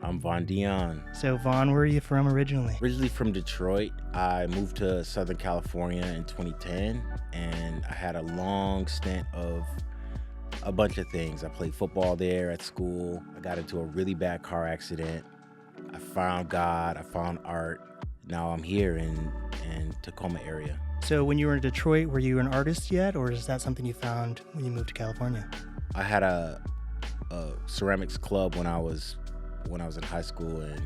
I'm Deon. So, Vaughn, where are you from originally? Originally from Detroit. I moved to Southern California in 2010, and I had a long stint of a bunch of things. I played football there at school. I got into a really bad car accident. I found God. I found art. Now I'm here in Tacoma area. So, when you were in Detroit, were you an artist yet, or is that something you found when you moved to California? I had a ceramics club when I was in high school, and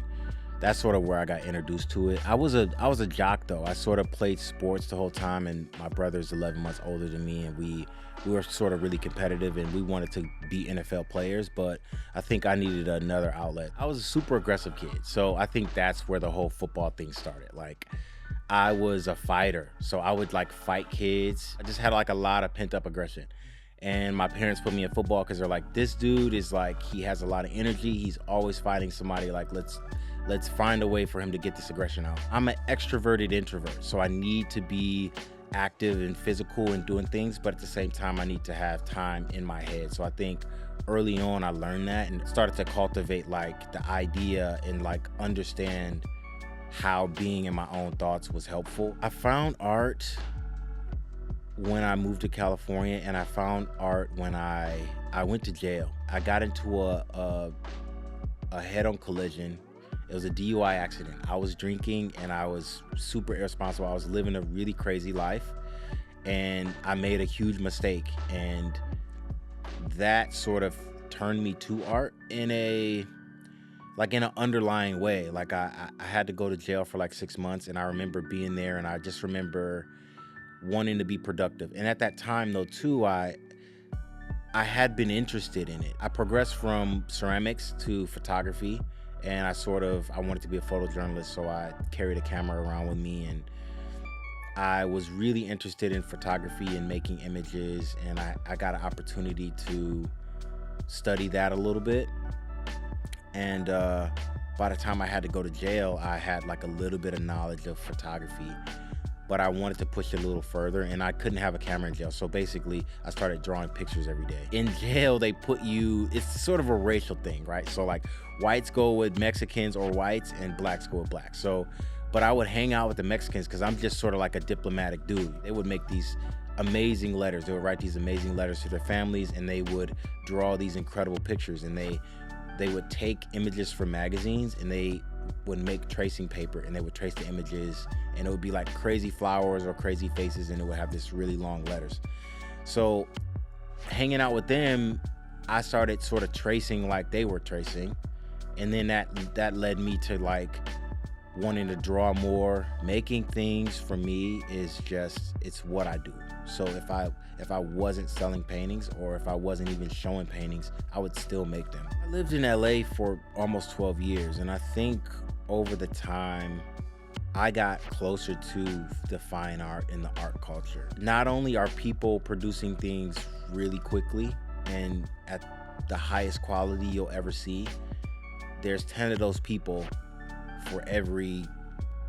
that's sort of where I got introduced to it. I was a jock though. I sort of played sports the whole time, and my brother's 11 months older than me, and we were sort of really competitive, and we wanted to be NFL players, but I think I needed another outlet. I was a super aggressive kid, so I think that's where the whole football thing started. Like, I was a fighter, so I would like fight kids. I just had like a lot of pent up aggression. And my parents put me in football because they're like, this dude is like, he has a lot of energy. He's always fighting somebody. Like, let's find a way for him to get this aggression out. I'm an extroverted introvert, so I need to be active and physical and doing things, but at the same time, I need to have time in my head. So I think early on, I learned that and started to cultivate like the idea and like understand how being in my own thoughts was helpful. I found art when I moved to California, and I found art when I went to jail. I got into a head-on collision. It was a DUI accident. I was drinking and I was super irresponsible. I was living a really crazy life, and I made a huge mistake, and that sort of turned me to art in an underlying way. Like I had to go to jail for like 6 months, and I remember being there, and I just remember wanting to be productive. And at that time though too, I had been interested in it. I progressed from ceramics to photography, and I wanted to be a photojournalist, so I carried a camera around with me, and I was really interested in photography and making images, and I got an opportunity to study that a little bit. And by the time I had to go to jail, I had like a little bit of knowledge of photography, but I wanted to push it a little further, and I couldn't have a camera in jail. So basically, I started drawing pictures every day. In jail, they put you, it's sort of a racial thing, right? So like whites go with Mexicans or whites, and blacks go with blacks. So, but I would hang out with the Mexicans because I'm just sort of like a diplomatic dude. They would make these amazing letters. They would write these amazing letters to their families, and they would draw these incredible pictures, and they would take images from magazines, and they would make tracing paper, and they would trace the images, and it would be like crazy flowers or crazy faces, and it would have this really long letters. So hanging out with them, I started sort of tracing like they were tracing, and then that led me to like wanting to draw more. Making things for me is just, it's what I do. So if I wasn't selling paintings, or if I wasn't even showing paintings, I would still make them. I lived in LA for almost 12 years, and I think over the time I got closer to the fine art and the art culture. Not only are people producing things really quickly and at the highest quality you'll ever see, there's 10 of those people for every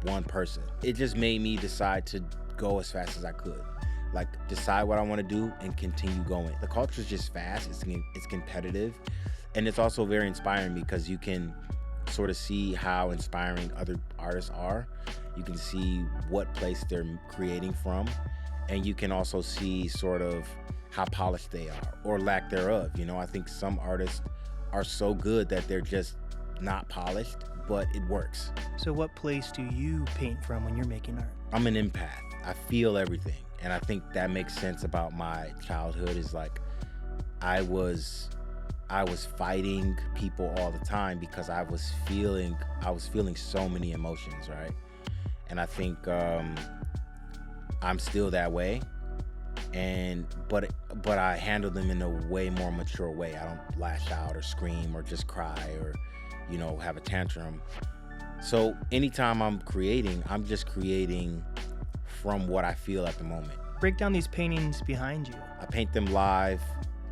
one person. It just made me decide to go as fast as I could. Like, decide what I want to do and continue going. The culture is just fast, it's competitive, and it's also very inspiring because you can sort of see how inspiring other artists are. You can see what place they're creating from, and you can also see sort of how polished they are, or lack thereof. You know, I think some artists are so good that they're just not polished, but it works. So what place do you paint from when you're making art? I'm an empath. I feel everything. And I think that makes sense about my childhood, is like I was fighting people all the time because I was feeling so many emotions, right? And I think I'm still that way, but I handle them in a way more mature way. I don't lash out or scream or just cry or, you know, have a tantrum. So anytime I'm creating, I'm just creating from what I feel at the moment. Break down these paintings behind you. I paint them live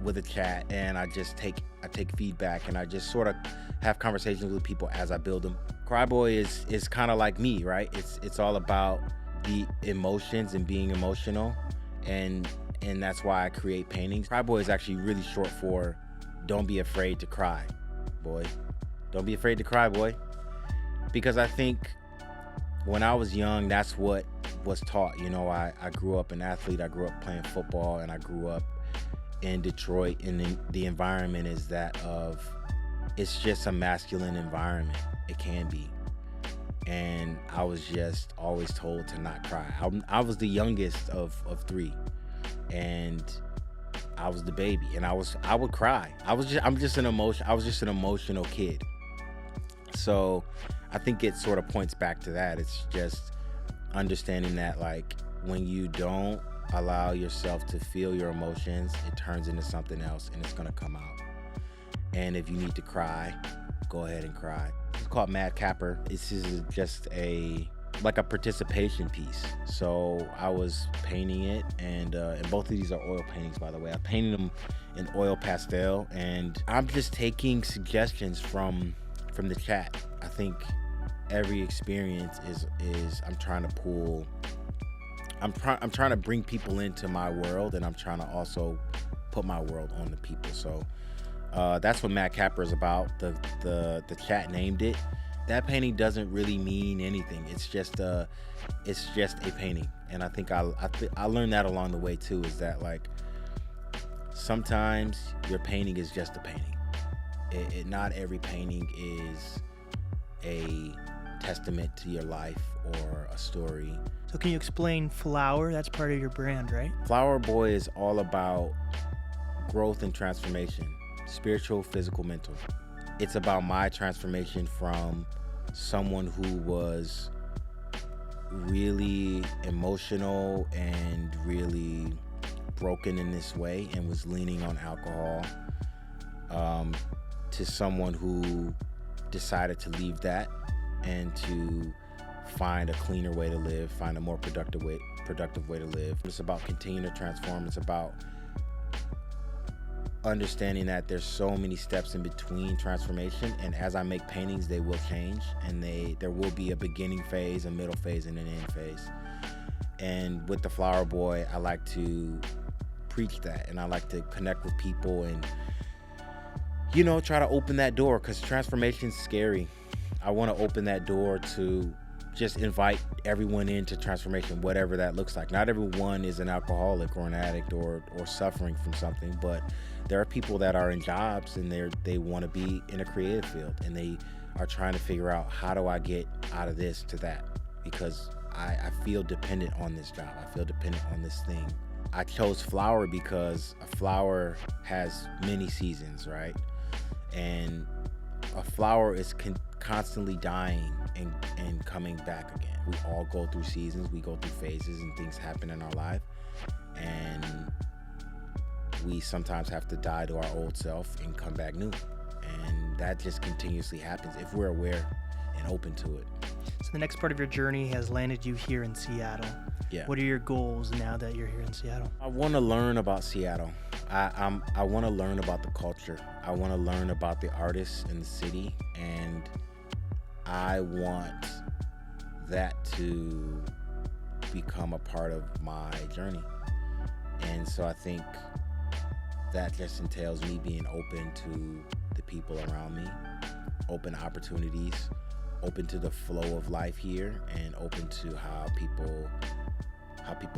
with a chat, and I take feedback, and I just sort of have conversations with people as I build them. Boyy is kind of like me, right? It's all about the emotions and being emotional, and that's why I create paintings. Boyy is actually really short for don't be afraid to cry, boy. Don't be afraid to cry, boy. Because I think when I was young, that's what was taught. You know, I grew up an athlete. I grew up playing football, and I grew up in Detroit. And the environment is that of, it's just a masculine environment. It can be. And I was just always told to not cry. I was the youngest of three, and I was the baby, and I would cry. I was just an emotional kid. So I think it sort of points back to that. It's just understanding that, like, when you don't allow yourself to feel your emotions, it turns into something else, and it's gonna come out. And if you need to cry, go ahead and cry. It's called Mad Capper. This is just a participation piece. So I was painting it, and both of these are oil paintings, by the way. I painted them in oil pastel, and I'm just taking suggestions from the chat. I think every experience is I'm trying to bring people into my world, and I'm trying to also put my world on the people. So that's what Mad Capper is about. The chat named it. That painting doesn't really mean anything. It's just a painting. And I think I learned that along the way too, is that, like, sometimes your painting is just a painting. Not every painting is a testament to your life or a story. So can you explain Flower? That's part of your brand, right? Flower Boy is all about growth and transformation, spiritual, physical, mental. It's about my transformation from someone who was really emotional and really broken in this way and was leaning on alcohol, to someone who decided to leave that and to find a cleaner way to live, find a more productive way to live. It's about continuing to transform. It's about understanding that there's so many steps in between transformation, and as I make paintings, they will change, and there will be a beginning phase, a middle phase, and an end phase. And with the Flower Boy, I like to preach that, and I like to connect with people and, you know, try to open that door, because transformation's scary. I want to open that door to just invite everyone into transformation, whatever that looks like. Not everyone is an alcoholic or an addict or suffering from something, but there are people that are in jobs and they want to be in a creative field, and they are trying to figure out, how do I get out of this to that? Because I feel dependent on this job. I feel dependent on this thing. I chose flower because a flower has many seasons, right? And a flower is constantly dying and coming back again. We all go through seasons, we go through phases, and things happen in our life, and we sometimes have to die to our old self and come back new. And that just continuously happens if we're aware and open to it. So the next part of your journey has landed you here in Seattle. Yeah. What are your goals now that you're here in Seattle? I want to learn about Seattle. I want to learn about the culture. I want to learn about the artists in the city, and I want that to become a part of my journey. And so I think that just entails me being open to the people around me, open to opportunities, open to the flow of life here, and open to how people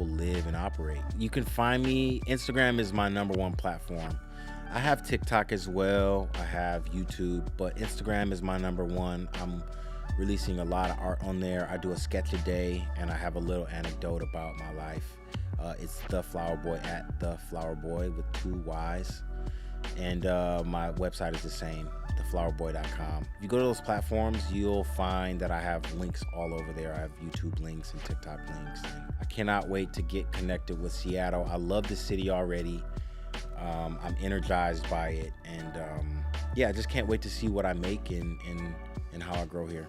live and operate. You can find me, Instagram is my number one platform. I have TikTok as well, I have YouTube, but Instagram is my number one. I'm releasing a lot of art on there. I do a sketch a day, and I have a little anecdote about my life. It's The Flower Boy, at The Flower Boy with 2 Y's. And my website is the same, theflowerboy.com. If you go to those platforms, you'll find that I have links all over there. I have YouTube links and TikTok links. And I cannot wait to get connected with Seattle. I love the city already. I'm energized by it. And I just can't wait to see what I make and how I grow here.